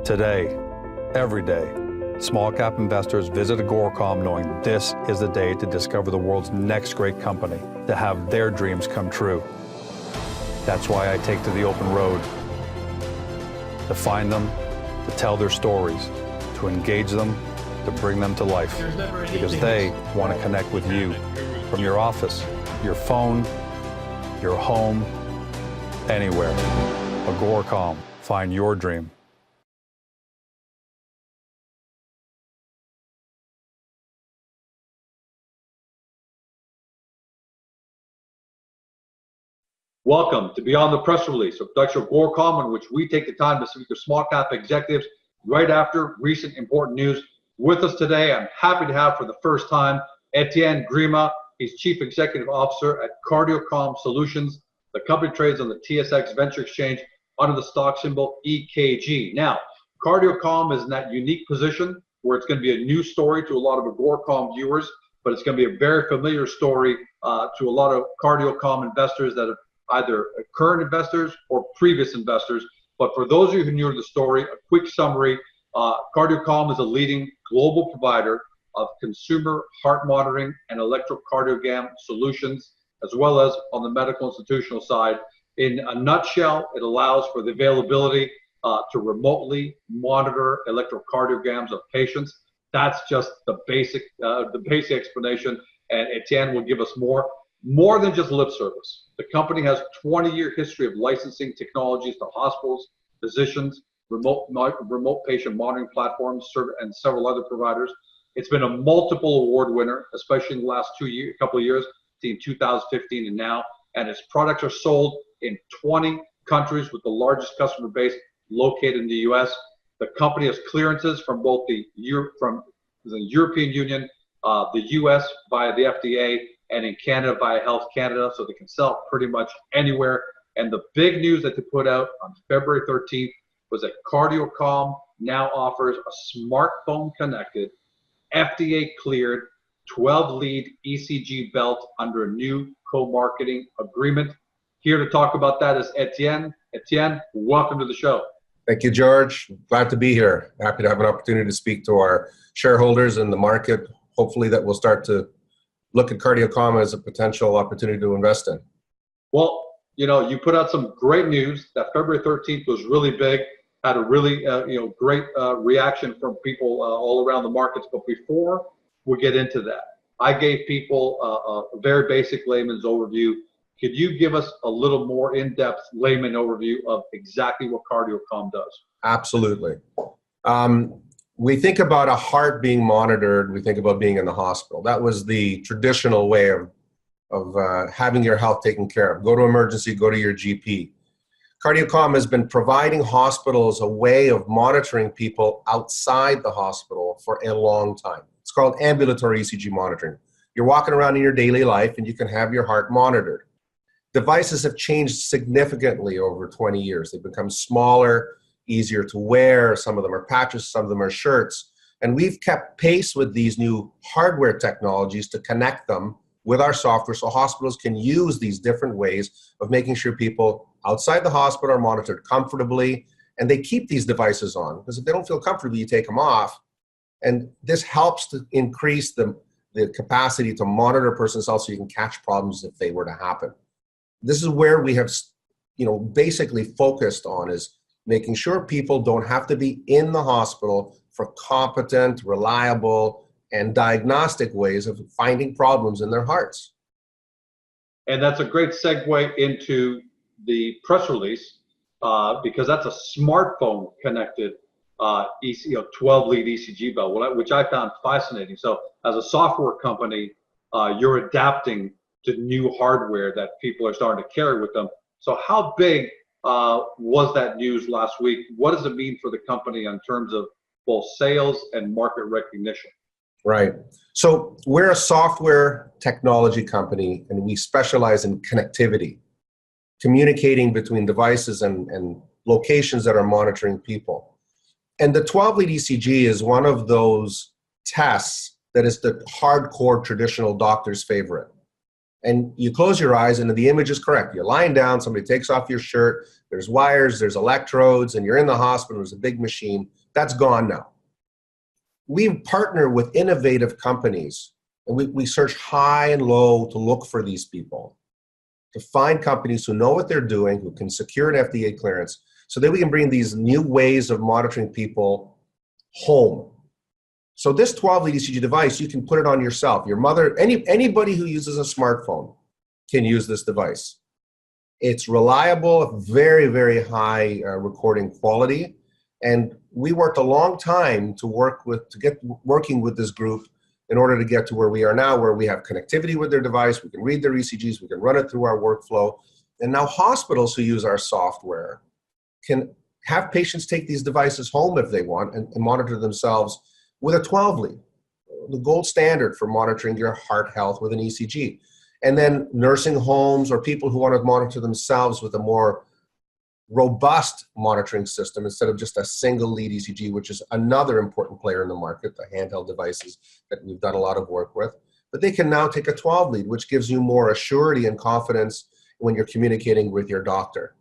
Today, every day, small cap investors visit AgoraComm knowing this is the day to discover the world's next great company, to have their dreams come true. That's why I take to the open road, to find them, to tell their stories, to engage them, to bring them to life, because they want to connect with you from your office, your phone, your home, anywhere. AgoraComm, find your dream. Welcome to Beyond the Press Release, a production of AgoraComm, in which we take the time to speak to small cap executives right after recent important news. With us today, I'm happy to have for the first time Etienne Grima. He's Chief Executive Officer at CardioComm Solutions. The company trades on the TSX Venture Exchange under the stock symbol EKG. Now, CardioComm is in that unique position where it's going to be a new story to a lot of AgoraComm viewers, but it's going to be a very familiar story to a lot of CardioComm investors that have either current investors or previous investors. But for those of you who are new to the story, a quick summary. CardioComm is a leading global provider of consumer heart monitoring and electrocardiogram solutions, as well as on the medical institutional side. In a nutshell, it allows for the availability to remotely monitor electrocardiograms of patients. That's just the basic explanation, and Etienne will give us more than just lip service. The company has a 20-year history of licensing technologies to hospitals, physicians, remote patient monitoring platforms, and several other providers. It's been a multiple award winner, especially in the last couple of years, in 2015 and now. And its products are sold in 20 countries, with the largest customer base located in the U.S. The company has clearances from both the European Union, the U.S. via the FDA, and in Canada via Health Canada, so they can sell pretty much anywhere. And the big news that they put out on February 13th was that CardioComm now offers a smartphone-connected, FDA-cleared 12-lead ECG belt under a new co-marketing agreement. Here to talk about that is Etienne. Etienne, welcome to the show. Thank you, George. Glad to be here. Happy to have an opportunity to speak to our shareholders in the market. Hopefully that will start to look at CardioComm as a potential opportunity to invest in. Well, you put out some great news. That February 13th was really big, had a really great reaction from people all around the markets. But before we get into that, I gave people a very basic layman's overview. Could you give us a little more in-depth layman overview of exactly what CardioComm does? Absolutely. We think about a heart being monitored, we think about being in the hospital. That was the traditional way of having your health taken care of. Go to emergency, go to your GP. CardioComm has been providing hospitals a way of monitoring people outside the hospital for a long time. It's called ambulatory ECG monitoring. You're walking around in your daily life and you can have your heart monitored. Devices have changed significantly over 20 years. They've become smaller, easier to wear. Some of them are patches, some of them are shirts. And we've kept pace with these new hardware technologies to connect them with our software so hospitals can use these different ways of making sure people outside the hospital are monitored comfortably, and they keep these devices on, because if they don't feel comfortable, you take them off. And this helps to increase the capacity to monitor a person's health so you can catch problems if they were to happen. This is where we have basically focused on, is making sure people don't have to be in the hospital for competent, reliable, and diagnostic ways of finding problems in their hearts. And that's a great segue into the press release, because that's a smartphone connected 12-lead ECG belt, which I found fascinating. So as a software company, you're adapting to new hardware that people are starting to carry with them. So how big was that news last week? What does it mean for the company in terms of both sales and market recognition? Right. So we're a software technology company, and we specialize in connectivity, communicating between devices and locations that are monitoring people. And the 12-lead ECG is one of those tests that is the hardcore traditional doctor's favorite. And you close your eyes and the image is correct. You're lying down, somebody takes off your shirt, there's wires, there's electrodes, and you're in the hospital, there's a big machine. That's gone now. We partner with innovative companies, and we search high and low to look for these people, to find companies who know what they're doing, who can secure an FDA clearance, so that we can bring these new ways of monitoring people home. So this 12-lead ECG device, you can put it on yourself. Your mother, anybody who uses a smartphone can use this device. It's reliable, very, very high recording quality. And we worked a long time to working with this group in order to get to where we are now, where we have connectivity with their device, we can read their ECGs, we can run it through our workflow. And now hospitals who use our software can have patients take these devices home if they want and monitor themselves with a 12-lead, the gold standard for monitoring your heart health with an ECG. And then nursing homes or people who want to monitor themselves with a more robust monitoring system instead of just a single lead ECG, which is another important player in the market, the handheld devices that we've done a lot of work with. But they can now take a 12-lead, which gives you more assurity and confidence when you're communicating with your doctor.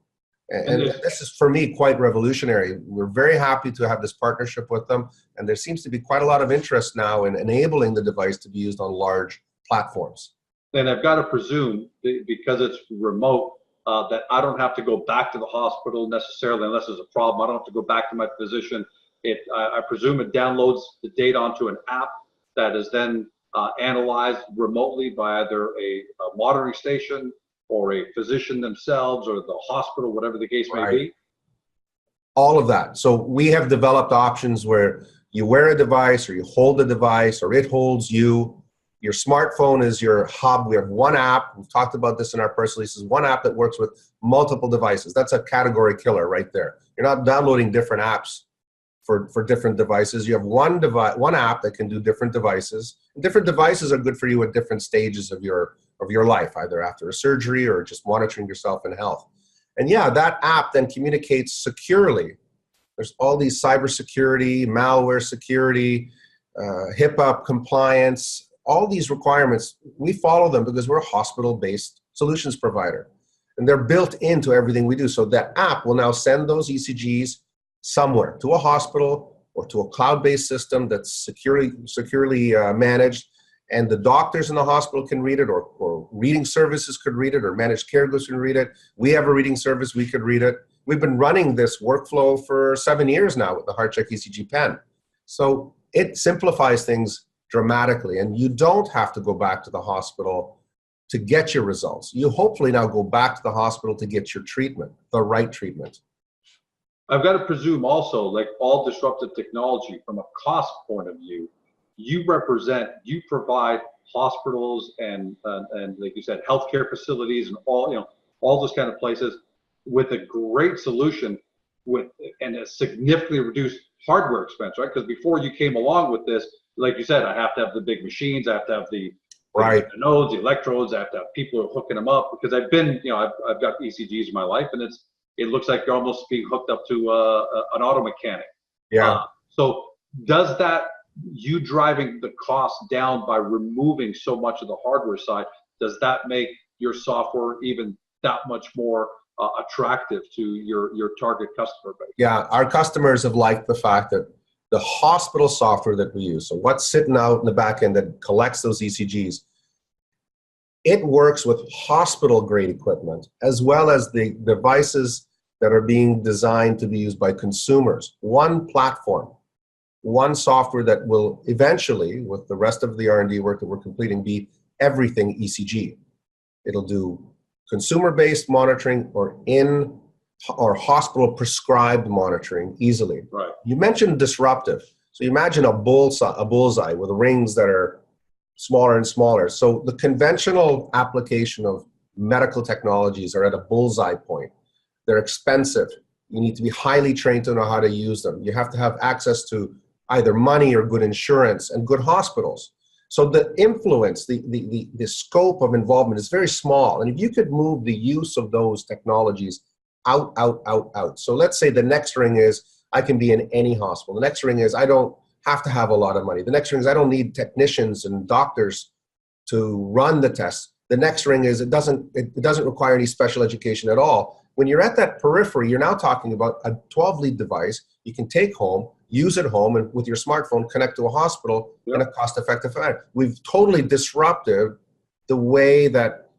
And this is, for me, quite revolutionary. We're very happy to have this partnership with them, and there seems to be quite a lot of interest now in enabling the device to be used on large platforms. And I've got to presume, because it's remote, that I don't have to go back to the hospital necessarily unless there's a problem. I don't have to go back to my physician. I presume it downloads the data onto an app that is then analyzed remotely by either a monitoring station or a physician themselves or the hospital, whatever the case may be? All of that. So we have developed options where you wear a device or you hold a device or it holds you. Your smartphone is your hub. We have one app. We've talked about this in our press releases. One app that works with multiple devices. That's a category killer right there. You're not downloading different apps for different devices. You have one app that can do different devices. And different devices are good for you at different stages of your life, either after a surgery or just monitoring yourself in health. And yeah, that app then communicates securely. There's all these cybersecurity, malware security, HIPAA compliance, all these requirements. We follow them because we're a hospital-based solutions provider. And they're built into everything we do. So that app will now send those ECGs somewhere, to a hospital or to a cloud-based system that's securely managed. And the doctors in the hospital can read it, or reading services could read it, or managed care groups can read it. We have a reading service, we could read it. We've been running this workflow for 7 years now with the HeartCheck ECG pen. So it simplifies things dramatically, and you don't have to go back to the hospital to get your results. You hopefully now go back to the hospital to get your treatment, the right treatment. I've got to presume also, like all disruptive technology, from a cost point of view, you provide hospitals and like you said, healthcare facilities and all those kind of places with a great solution and a significantly reduced hardware expense, right? Because before you came along with this, like you said, I have to have the big machines, I have to have the nodes, the electrodes, I have to have people who are hooking them up, because I've got ECGs in my life, and it looks like you're almost being hooked up to an auto mechanic. Yeah. So does that, you driving the cost down by removing so much of the hardware side, does that make your software even that much more attractive to your target customer base? Yeah, our customers have liked the fact that the hospital software that we use, so what's sitting out in the back end that collects those ECGs, it works with hospital-grade equipment as well as the devices that are being designed to be used by consumers. One platform, one software that will eventually, with the rest of the R&D work that we're completing, be everything ECG. It'll do consumer-based monitoring or hospital prescribed monitoring easily. Right. You mentioned disruptive. So you imagine a bullseye with rings that are smaller and smaller. So the conventional application of medical technologies are at a bullseye point. They're expensive. You need to be highly trained to know how to use them. You have to have access to either money or good insurance and good hospitals. So the influence, the scope of involvement is very small. And if you could move the use of those technologies out. So let's say the next ring is, I can be in any hospital. The next ring is, I don't have to have a lot of money. The next ring is, I don't need technicians and doctors to run the tests. The next ring is it doesn't require any special education at all. When you're at that periphery, you're now talking about a 12-lead device you can take home, use at home, and with your smartphone connect to a hospital in a cost-effective manner. We've totally disrupted the way that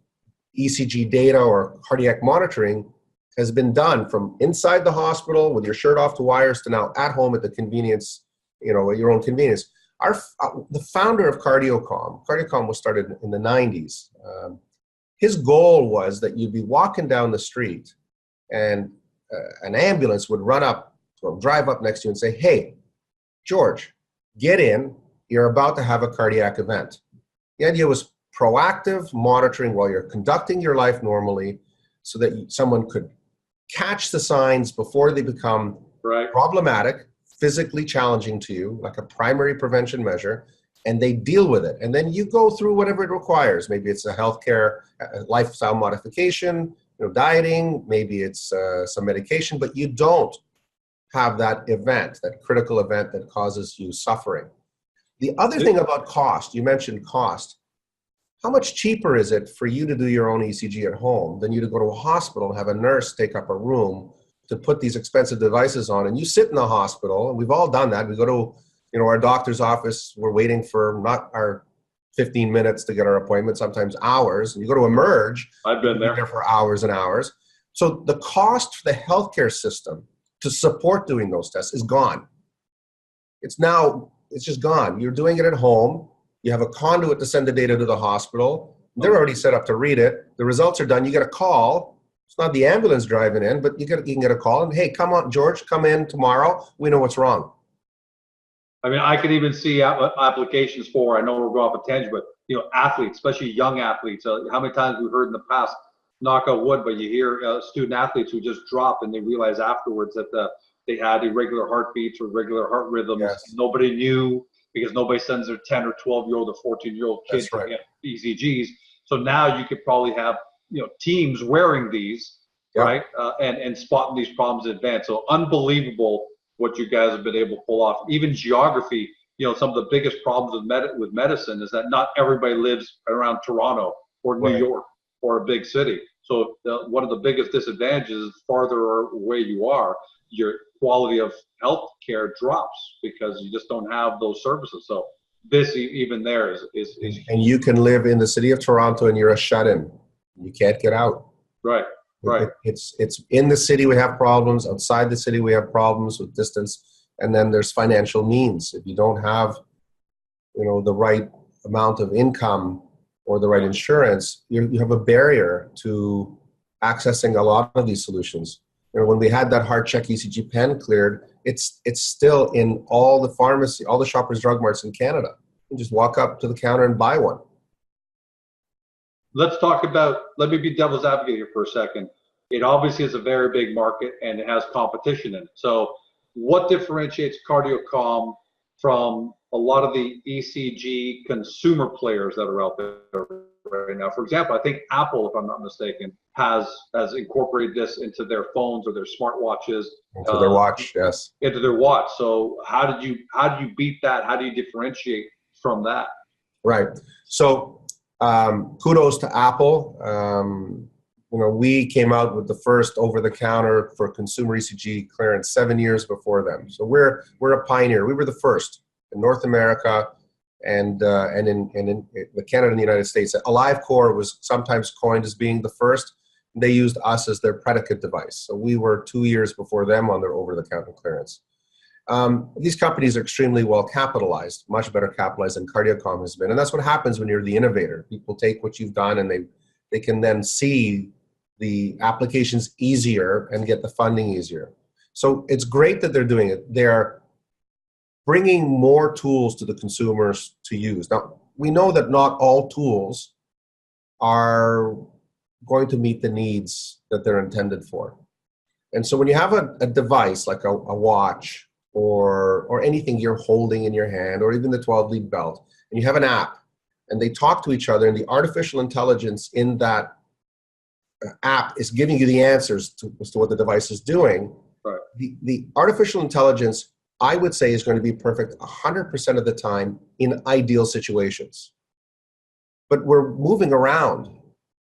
ECG data or cardiac monitoring has been done from inside the hospital with your shirt off to wires to now at home at the convenience, at your own convenience. The founder of CardioComm was started in the 90s. His goal was that you'd be walking down the street and an ambulance would drive up next to you and say, "Hey, George, get in. You're about to have a cardiac event." The idea was proactive monitoring while you're conducting your life normally so that someone could catch the signs before they become problematic, physically challenging to you, like a primary prevention measure, and they deal with it. And then you go through whatever it requires. Maybe it's a healthcare, lifestyle modification, dieting, maybe it's some medication, but you don't have that event, that critical event that causes you suffering. The other thing about cost, you mentioned cost. How much cheaper is it for you to do your own ECG at home than you to go to a hospital and have a nurse take up a room to put these expensive devices on? And you sit in the hospital, and we've all done that. We go to our doctor's office, we're waiting for not our 15 minutes to get our appointment, sometimes hours. And you go to Emerge, I've been there for hours and hours. So the cost for the healthcare system to support doing those tests is gone. It's just gone. You're doing it at home. You have a conduit to send the data to the hospital. They're already set up to read it. The results are done. You get a call. It's not the ambulance driving in, but you can get a call and, "Hey, come on, George, come in tomorrow. We know what's wrong." I mean, I can even see applications for, I know we're going off a tangent, but, athletes, especially young athletes. How many times we've heard in the past, knock on wood, but you hear student athletes who just drop and they realize afterwards that they had irregular heartbeats or regular heart rhythms. Yes. Nobody knew because nobody sends their 10 or 12-year-old or 14-year-old kids to get ECGs. So now you could probably have, teams wearing these, right, and spotting these problems in advance. So unbelievable what you guys have been able to pull off. Even geography, some of the biggest problems with medicine is that not everybody lives around Toronto or New York or a big city. So one of the biggest disadvantages is farther away you are, your quality of health care drops because you just don't have those services. So this even there is and you can live in the city of Toronto and you're a shut-in. You can't get out. Right. It's in the city we have problems. Outside the city we have problems with distance, and then there's financial means. If you don't have, the right amount of income or the right insurance, you have a barrier to accessing a lot of these solutions. When we had that heart check ECG pen cleared, it's still in all the pharmacy, all the Shoppers Drug Marts in Canada. You can just walk up to the counter and buy one. Let's talk about, let me be devil's advocate here for a second. It obviously is a very big market and it has competition in it. So what differentiates CardioComm from a lot of the ECG consumer players that are out there right now? For example, I think Apple, if I'm not mistaken, has incorporated this into their phones or their smartwatches. Into their watch, yes. Into their watch. So how do you beat that? How do you differentiate from that? Right. So kudos to Apple. We came out with the first over-the-counter for consumer ECG clearance 7 years before them. So we're a pioneer. We were the first in North America and in Canada and the United States. AliveCore was sometimes coined as being the first. They used us as their predicate device. So we were 2 years before them on their over-the-counter clearance. These companies are extremely well capitalized, much better capitalized than CardioComm has been. And that's what happens when you're the innovator. People take what you've done and they can then see the applications easier and get the funding easier. So it's great that they're doing it. They're bringing more tools to the consumers to use. Now, we know that not all tools are going to meet the needs that they're intended for. And so when you have a device like a watch or anything you're holding in your hand, or even the 12-lead belt, and you have an app, and they talk to each other, and the artificial intelligence in that app is giving you the answers as to what the device is doing. Right. The artificial intelligence, I would say, is going to be perfect 100% of the time in ideal situations. But we're moving around.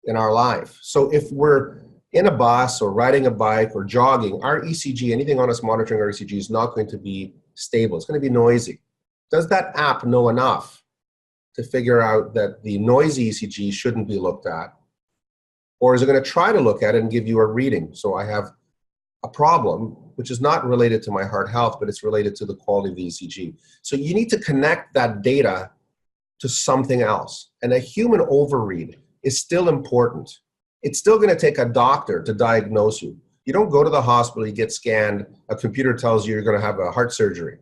in our life. So if we're in a bus or riding a bike or jogging, our ECG, anything on us monitoring our ECG is not going to be stable. It's going to be noisy. Does that app know enough to figure out that the noisy ECG shouldn't be looked at? Or is it going to try to look at it and give you a reading? So I have a problem, which is not related to my heart health, but it's related to the quality of the ECG. So you need to connect that data to something else. And a human overread is still important. It's still going to take a doctor to diagnose you. You don't go to the hospital, you get scanned, a computer tells you you're going to have a heart surgery.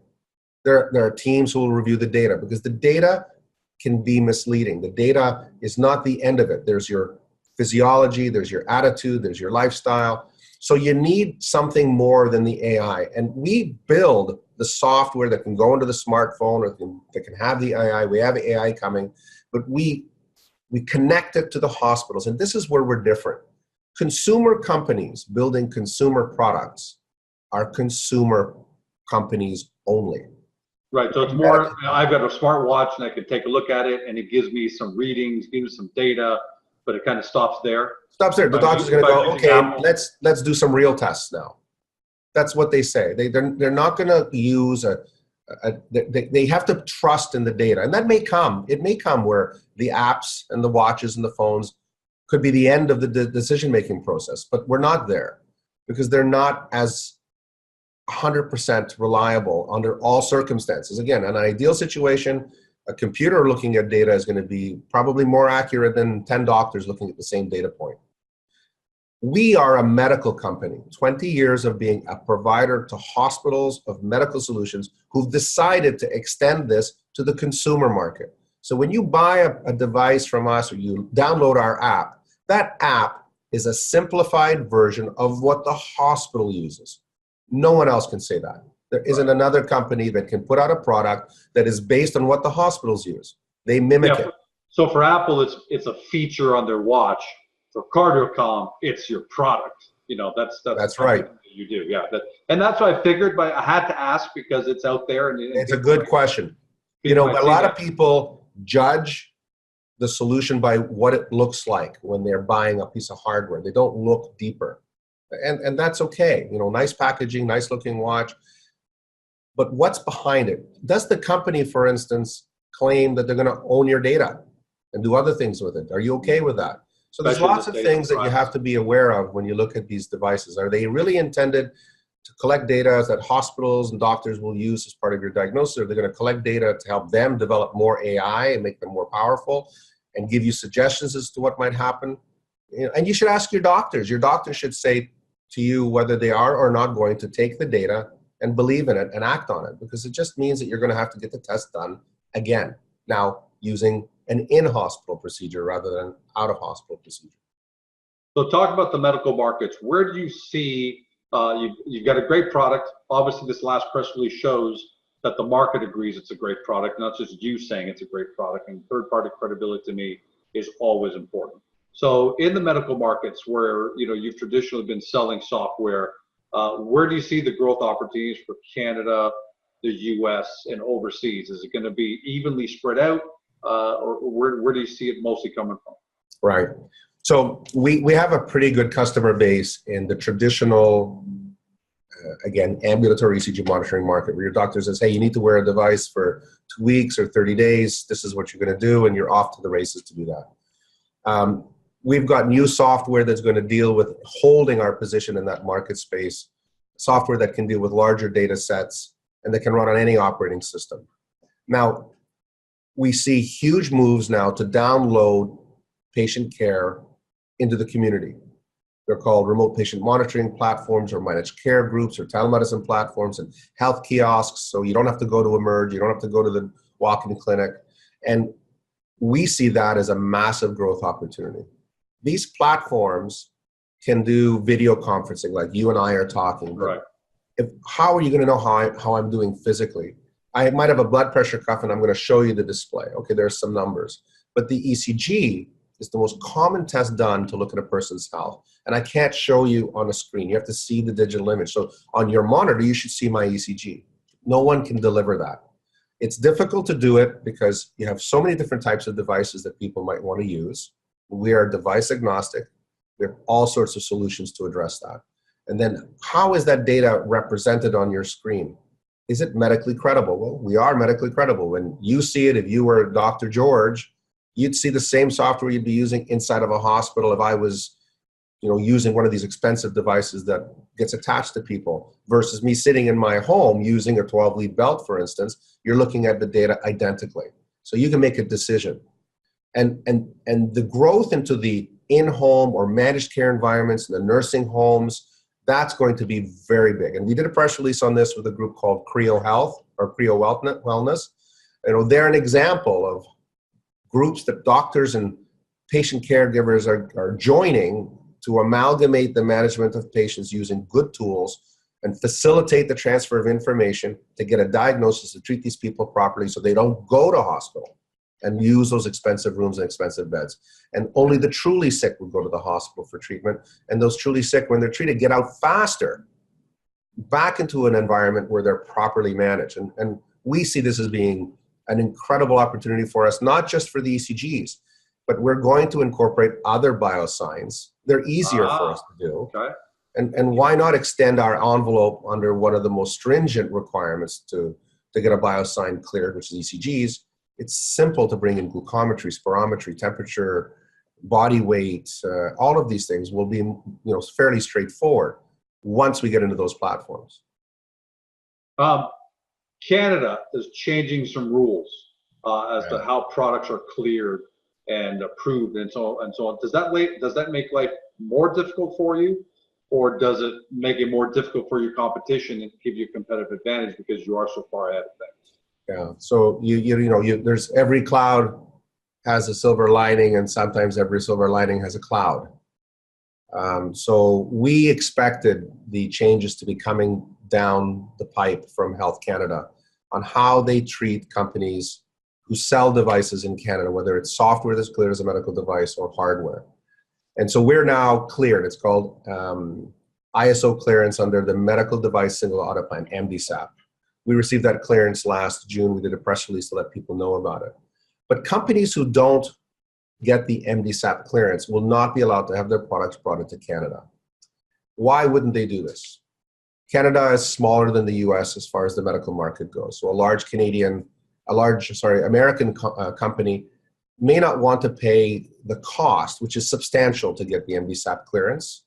There are teams who will review the data because the data can be misleading. The data is not the end of it. There's your physiology, there's your attitude, there's your lifestyle. So you need something more than the AI. And we build the software that can go into the smartphone or that can have the AI. We have AI coming, but we connect it to the hospitals. And this is where we're different. Consumer companies building consumer products are consumer companies only. Right, so it's more, I've got a smartwatch and I can take a look at it and it gives me some readings, gives me some data, but it kind of stops there. Stops there. The doctor's going to go, okay, let's do some real tests now. That's what they say. They're not going to use they have to trust in the data. And that may come. It may come where the apps and the watches and the phones could be the end of the decision-making process, but we're not there because they're not as 100% reliable under all circumstances. Again, in an ideal situation, a computer looking at data is going to be probably more accurate than 10 doctors looking at the same data point. We are a medical company, 20 years of being a provider to hospitals of medical solutions who've decided to extend this to the consumer market. So when you buy a device from us or you download our app, that app is a simplified version of what the hospital uses. No one else can say that. There isn't another company that can put out a product that is based on what the hospitals use. They mimic it. So for Apple, it's a feature on their watch. For CardioComm, it's your product. You know, that's right. You do, yeah. And that's what I figured, but I had to ask because it's out there. And it's a good question. You know, a lot of people judge the solution by what it looks like when they're buying a piece of hardware. They don't look deeper. And that's okay. You know, nice packaging, nice looking watch. But what's behind it? Does the company, for instance, claim that they're going to own your data and do other things with it? Are you okay with that? So there's lots of things that you have to be aware of when you look at these devices. Are they really intended to collect data that hospitals and doctors will use as part of your diagnosis? Or are they going to collect data to help them develop more AI and make them more powerful and give you suggestions as to what might happen? You know, and you should ask your doctors. Your doctor should say to you whether they are or not going to take the data and believe in it and act on it, because it just means that you're going to have to get the test done again, now using an in-hospital procedure rather than out-of-hospital procedure. So talk about the medical markets. Where do you see, you've got a great product. Obviously, this last press release shows that the market agrees it's a great product, not just you saying it's a great product. And third-party credibility to me is always important. So in the medical markets where you've traditionally been selling software, where do you see the growth opportunities for Canada, the US, and overseas? Is it going to be evenly spread out, or where do you see it mostly coming from? Right. So we have a pretty good customer base in the traditional, again, ambulatory ECG monitoring market, where your doctor says, hey, you need to wear a device for 2 weeks or 30 days. This is what you're going to do, and you're off to the races to do that. We've got new software that's going to deal with holding our position in that market space, software that can deal with larger data sets and that can run on any operating system. Now, we see huge moves now to download patient care into the community. They're called remote patient monitoring platforms or managed care groups or telemedicine platforms and health kiosks. So you don't have to go to Emerge, you don't have to go to the walk-in clinic. And we see that as a massive growth opportunity. These platforms can do video conferencing like you and I are talking. Right. How are you going to know how I'm doing physically? I might have a blood pressure cuff and I'm going to show you the display. Okay, there's some numbers. But the ECG is the most common test done to look at a person's health. And I can't show you on a screen. You have to see the digital image. So on your monitor, you should see my ECG. No one can deliver that. It's difficult to do it because you have so many different types of devices that people might want to use. We are device agnostic. We have all sorts of solutions to address that. And then how is that data represented on your screen? Is it medically credible? Well, we are medically credible. When you see it, if you were Dr. George, you'd see the same software you'd be using inside of a hospital if I was, using one of these expensive devices that gets attached to people versus me sitting in my home using a 12-lead belt, for instance. You're looking at the data identically. So you can make a decision. And the growth into the in-home or managed care environments, the nursing homes, that's going to be very big. And we did a press release on this with a group called Creo Health or Creo Wellness. They're an example of groups that doctors and patient caregivers are joining to amalgamate the management of patients using good tools and facilitate the transfer of information to get a diagnosis to treat these people properly so they don't go to hospital and use those expensive rooms and expensive beds. And only the truly sick would go to the hospital for treatment. And those truly sick, when they're treated, get out faster back into an environment where they're properly managed. And we see this as being an incredible opportunity for us, not just for the ECGs, but we're going to incorporate other biosigns. They're easier for us to do. Okay. And why not extend our envelope under one of the most stringent requirements to get a biosign cleared, which is ECGs. It's simple to bring in glucometry, spirometry, temperature, body weight. All of these things will be, fairly straightforward once we get into those platforms. Canada is changing some rules as to how products are cleared and approved and so on. Does that make life more difficult for you, or does it make it more difficult for your competition and give you a competitive advantage because you are so far ahead of things? Yeah. So there's every cloud has a silver lining, and sometimes every silver lining has a cloud. So we expected the changes to be coming down the pipe from Health Canada on how they treat companies who sell devices in Canada, whether it's software that's cleared as a medical device or hardware. And so we're now cleared. It's called ISO clearance under the Medical Device Single Audit Plan, MDSAP. We received that clearance last June. We did a press release to let people know about it. But companies who don't get the MDSAP clearance will not be allowed to have their products brought into Canada. Why wouldn't they do this? Canada is smaller than the US as far as the medical market goes. So a large American company may not want to pay the cost, which is substantial to get the MDSAP clearance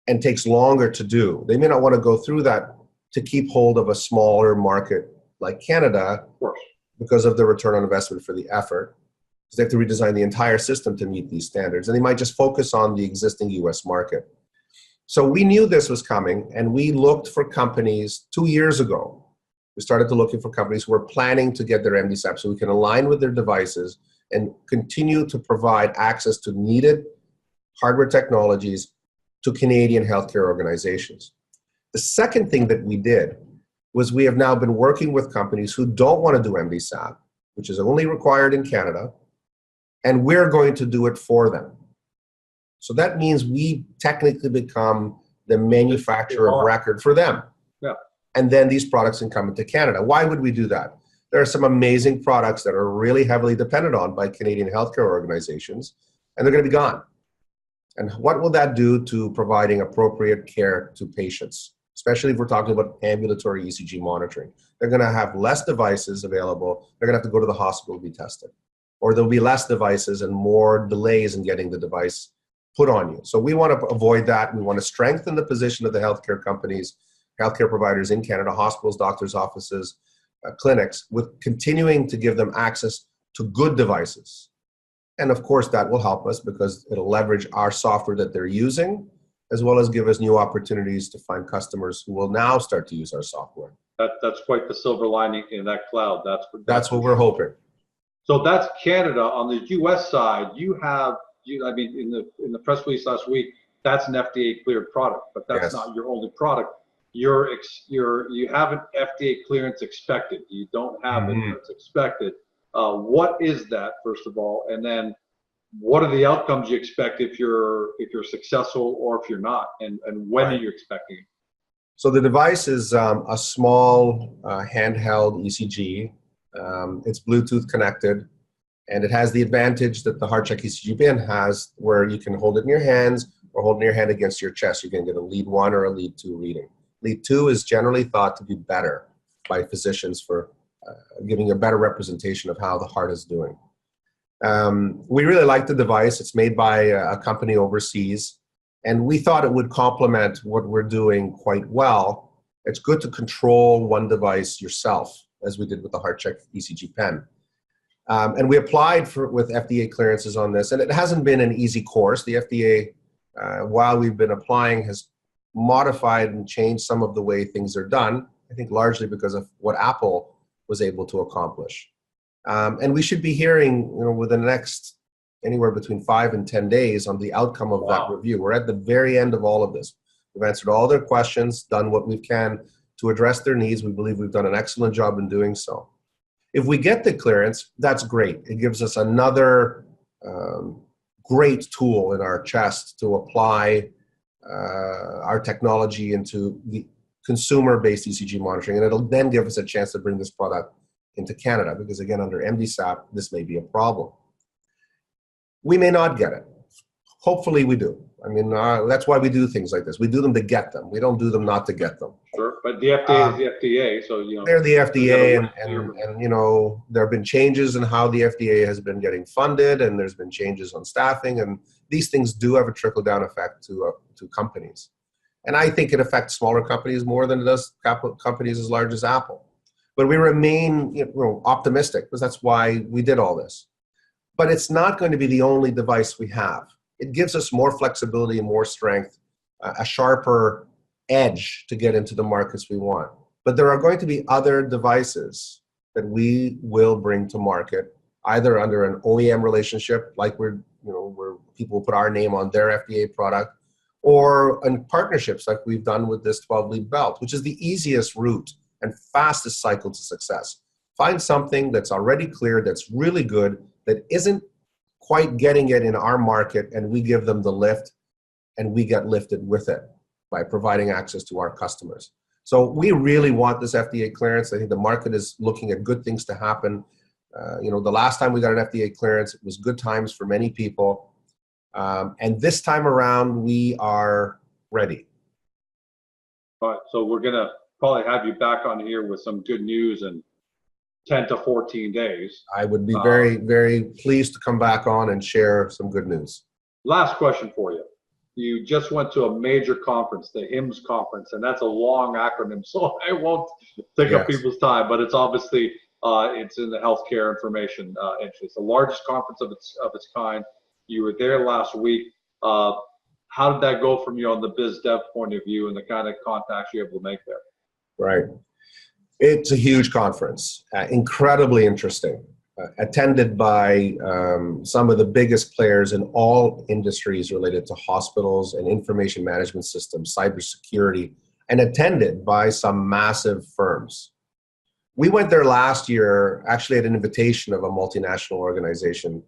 and takes longer to do. They may not want to go through that to keep hold of a smaller market like Canada because of the return on investment for the effort. Because they have to redesign the entire system to meet these standards. And they might just focus on the existing US market. So we knew this was coming, and we looked for companies 2 years ago. We started to looking for companies who were planning to get their MDSAP so we can align with their devices and continue to provide access to needed hardware technologies to Canadian healthcare organizations. The second thing that we did was we have now been working with companies who don't want to do MDSAP, which is only required in Canada, and we're going to do it for them. So that means we technically become the manufacturer of record for them. Yeah. And then these products can come into Canada. Why would we do that? There are some amazing products that are really heavily dependent on by Canadian healthcare organizations, and they're going to be gone. And what will that do to providing appropriate care to patients, especially if we're talking about ambulatory ECG monitoring? They're going to have less devices available. They're going to have to go to the hospital to be tested. Or there'll be less devices and more delays in getting the device put on you. So we want to avoid that. We want to strengthen the position of the healthcare companies, healthcare providers in Canada, hospitals, doctors' offices, clinics, with continuing to give them access to good devices. And of course, that will help us because it'll leverage our software that they're using, as well as give us new opportunities to find customers who will now start to use our software. That's quite the silver lining in that cloud. That's what we're hoping. So that's Canada. On the U.S. side, in the press release last week, that's an FDA cleared product, but that's not your only product. You have an FDA clearance expected. You don't have it that's expected. What is that, first of all, and then what are the outcomes you expect if you're successful or if you're not, and when are you expecting it? So the device is a small handheld ECG. It's Bluetooth connected. And it has the advantage that the HeartCheck ECG bin has, where you can hold it in your hands or hold it in your hand against your chest. You can get a lead 1 or a lead 2 reading. Lead 2 is generally thought to be better by physicians for giving a better representation of how the heart is doing. We really like the device. It's made by a company overseas, and we thought it would complement what we're doing quite well. It's good to control one device yourself, as we did with the HeartCheck ECG pen. And we applied with FDA clearances on this, and it hasn't been an easy course. The FDA, while we've been applying, has modified and changed some of the way things are done, I think largely because of what Apple was able to accomplish. And we should be hearing, within the next anywhere between 5 and 10 days on the outcome of that review. We're at the very end of all of this. We've answered all their questions, done what we can to address their needs. We believe we've done an excellent job in doing so. If we get the clearance, that's great. It gives us another great tool in our chest to apply our technology into the consumer-based ECG monitoring, and it'll then give us a chance to bring this product into Canada, because again, under MDSAP, this may be a problem. We may not get it. Hopefully we do. I mean, that's why we do things like this. We do them to get them. We don't do them not to get them. Sure, but the FDA is the FDA, so they're the FDA, and there have been changes in how the FDA has been getting funded, and there's been changes on staffing, and these things do have a trickle-down effect to companies. And I think it affects smaller companies more than it does companies as large as Apple. But we remain optimistic, because that's why we did all this. But it's not going to be the only device we have. It gives us more flexibility and more strength, a sharper edge to get into the markets we want. But there are going to be other devices that we will bring to market, either under an OEM relationship, like where people put our name on their FDA product, or in partnerships like we've done with this 12-lead belt, which is the easiest route and fastest cycle to success. Find something that's already cleared, that's really good, that isn't quite getting it in our market, and we give them the lift, and we get lifted with it by providing access to our customers. So we really want this FDA clearance. I think the market is looking at good things to happen. The last time we got an FDA clearance, it was good times for many people. And this time around, we are ready. All right, so we're going to probably have you back on here with some good news in 10 to 14 days. I would be very, very pleased to come back on and share some good news. Last question for you. You just went to a major conference, the HIMSS conference, and that's a long acronym, so I won't take up people's time, but it's obviously, it's in the healthcare information industry. It's the largest conference of its kind. You were there last week. How did that go from you on the biz dev point of view and the kind of contacts you're able to make there? Right. It's a huge conference, incredibly interesting, attended by some of the biggest players in all industries related to hospitals and information management systems, cybersecurity, and attended by some massive firms. We went there last year, actually at an invitation of a multinational organization,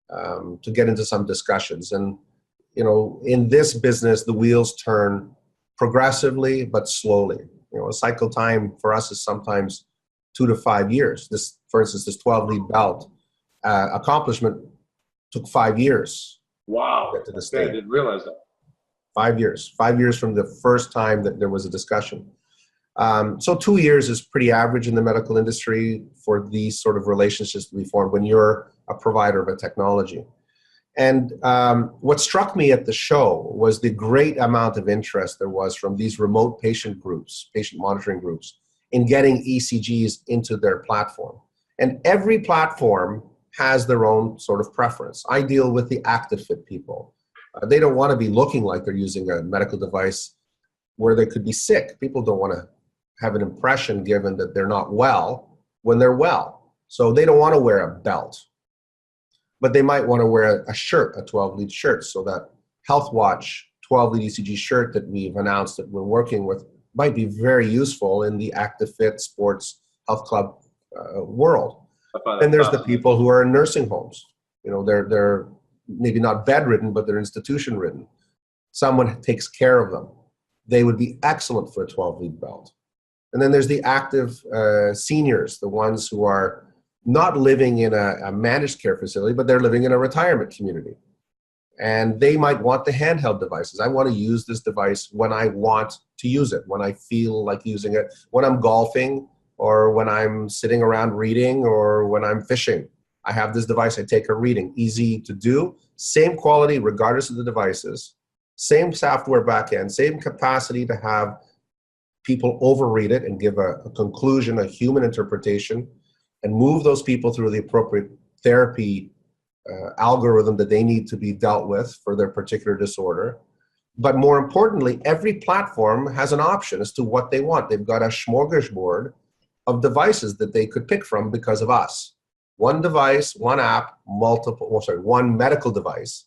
to get into some discussions. And, in this business, the wheels turn progressively, but slowly. A cycle time for us is sometimes 2 to 5 years. This, for instance, this 12-lead belt accomplishment took 5 years. Wow. To get to the state. I didn't realize that. 5 years. 5 years from the first time that there was a discussion. So 2 years is pretty average in the medical industry for these sort of relationships to be formed when you're a provider of a technology. And what struck me at the show was the great amount of interest there was from these remote patient groups, patient monitoring groups, in getting ECGs into their platform. And every platform has their own sort of preference. I deal with the active fit people. They don't want to be looking like they're using a medical device where they could be sick. People don't want to have an impression given that they're not well when they're well. So they don't want to wear a belt. But they might want to wear a shirt, a 12-lead shirt, so that HealthWatch 12-lead ECG shirt that we've announced that we're working with might be very useful in the active fit sports health club world. And there's the people who are in nursing homes. They're maybe not bedridden, but they're institution ridden. Someone takes care of them. They would be excellent for a 12-lead belt. And then there's the active seniors, the ones who are not living in a managed care facility, but they're living in a retirement community. And they might want the handheld devices. I want to use this device when I want to use it, when I feel like using it, when I'm golfing or when I'm sitting around reading or when I'm fishing. I have this device, I take a reading, easy to do, same quality regardless of the devices, same software backend, same capacity to have people overread it and give a conclusion, a human interpretation, and move those people through the appropriate therapy algorithm that they need to be dealt with for their particular disorder. But more importantly, every platform has an option as to what they want. They've got a smorgasbord of devices that they could pick from because of us. One device, one app, one medical device,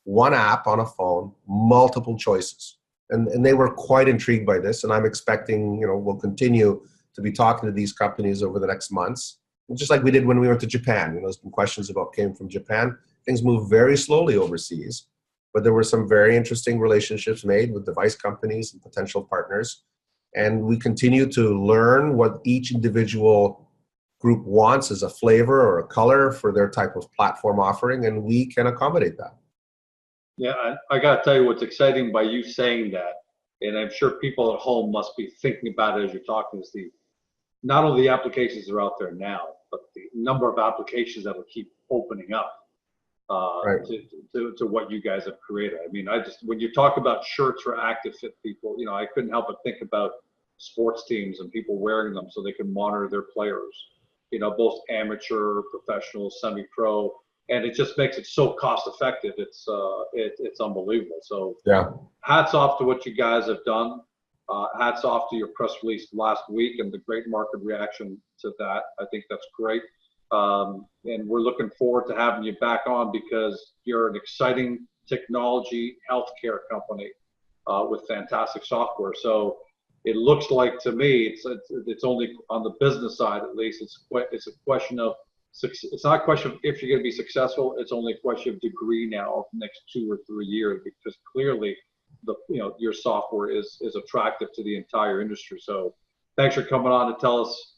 one app on a phone, multiple choices. And they were quite intrigued by this, and I'm expecting, we'll continue to be talking to these companies over the next months. And just like we did when we went to Japan, there's been questions about came from Japan. Things move very slowly overseas, but there were some very interesting relationships made with device companies and potential partners. And we continue to learn what each individual group wants as a flavor or a color for their type of platform offering, and we can accommodate that. Yeah, I got to tell you what's exciting by you saying that, and I'm sure people at home must be thinking about it as you're talking, is not only the applications that are out there now, but the number of applications that will keep opening up Right. to what you guys have created. I mean, when you talk about shirts for active fit people, I couldn't help but think about sports teams and people wearing them so they can monitor their players, both amateur, professional, semi-pro. And it just makes it so cost effective. It's unbelievable. So Yeah. hats off to what you guys have done. Hats off to your press release last week and the great market reaction to that. I think that's great. And we're looking forward to having you back on because you're an exciting technology healthcare company with fantastic software. So it looks like to me, it's only on the business side, at least, it's a question of, it's not a question of if you're going to be successful. It's only a question of degree now of the next 2 or 3 years, because clearly your software is attractive to the entire industry. So thanks for coming on to tell us,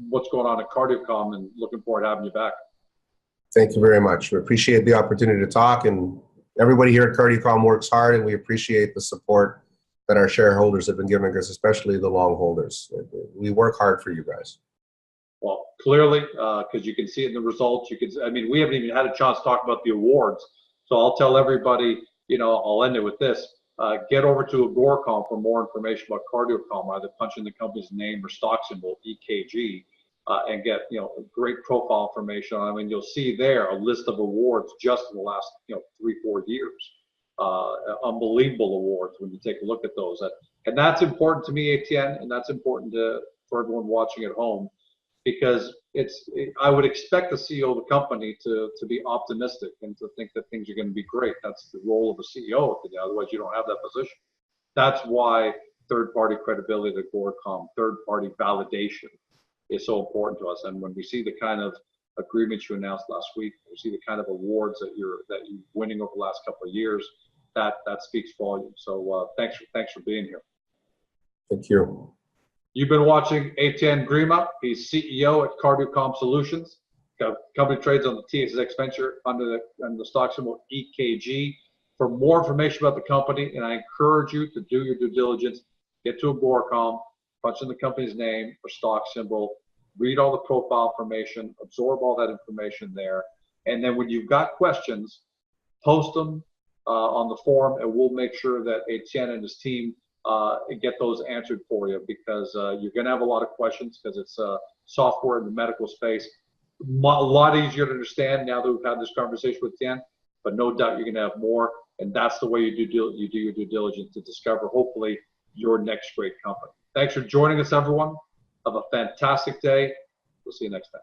what's going on at CardioComm, and looking forward to having you back. Thank you very much. We appreciate the opportunity to talk, and everybody here at CardioComm works hard, and we appreciate the support that our shareholders have been giving us, especially the long holders. We work hard for you guys. Well, clearly, because you can see it in the results. We haven't even had a chance to talk about the awards. So I'll tell everybody, I'll end it with this. Get over to Agoracom for more information about CardioComm, either punch in the company's name or stock symbol, EKG, and get, great profile information. You'll see there a list of awards just in the last, 3-4 years. Unbelievable awards when you take a look at those. And that's important to me, Etienne, and that's important for everyone watching at home, because I would expect the CEO of the company to be optimistic and to think that things are going to be great. That's the role of a CEO. Otherwise, you don't have that position. That's why third-party credibility at Agoracom, third-party validation is so important to us. And when we see the kind of agreements you announced last week, we see the kind of awards that you're winning over the last couple of years, that speaks volumes. So thanks for being here. Thank you. You've been watching Etienne Grima. He's CEO at CardioComm Solutions. The company trades on the TSX Venture under the stock symbol EKG. For more information about the company, and I encourage you to do your due diligence, get to Agoracom, punch in the company's name or stock symbol, read all the profile information, absorb all that information there, and then when you've got questions, post them on the forum, and we'll make sure that Etienne and his team get those answered for you, because you're going to have a lot of questions, because it's software in the medical space. A lot easier to understand now that we've had this conversation with Etienne, but no doubt you're going to have more, and that's the way you do your due diligence to discover, hopefully, your next great company. Thanks for joining us, everyone. Have a fantastic day. We'll see you next time.